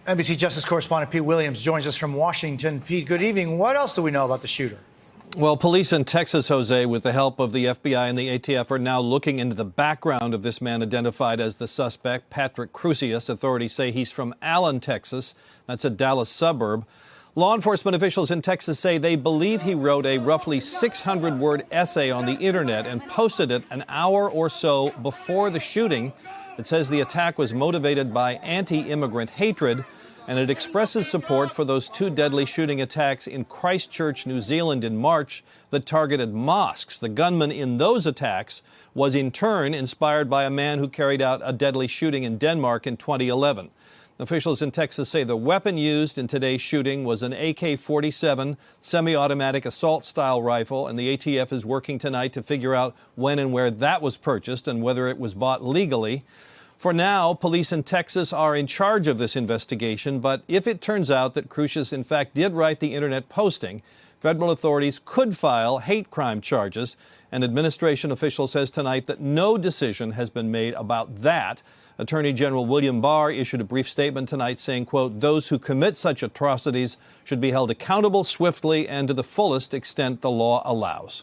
NBC Justice correspondent Pete Williams joins us from Washington. Pete, good evening. What else do we know about the shooter? Well, police in Texas, Jose, with the help of the FBI and the ATF, are now looking into the background of this man identified as the suspect, Patrick Crusius. Authorities say he's from Allen, Texas. That's a Dallas suburb. Law enforcement officials in Texas say they believe he wrote a roughly 600-word essay on the internet and posted it an hour or so before the shooting. It says the attack was motivated by anti-immigrant hatred, and it expresses support for those two deadly shooting attacks in Christchurch, New Zealand in March that targeted mosques. The gunman in those attacks was in turn inspired by a man who carried out a deadly shooting in Denmark in 2011. Officials in Texas say the weapon used in today's shooting was an AK-47 semi-automatic assault-style rifle, and the ATF is working tonight to figure out when and where that was purchased and whether it was bought legally. For now, police in Texas are in charge of this investigation, but if it turns out that Crusius in fact did write the internet posting, federal authorities could file hate crime charges. An administration official says tonight that no decision has been made about that. Attorney General William Barr issued a brief statement tonight saying, quote, "Those who commit such atrocities should be held accountable swiftly and to the fullest extent the law allows."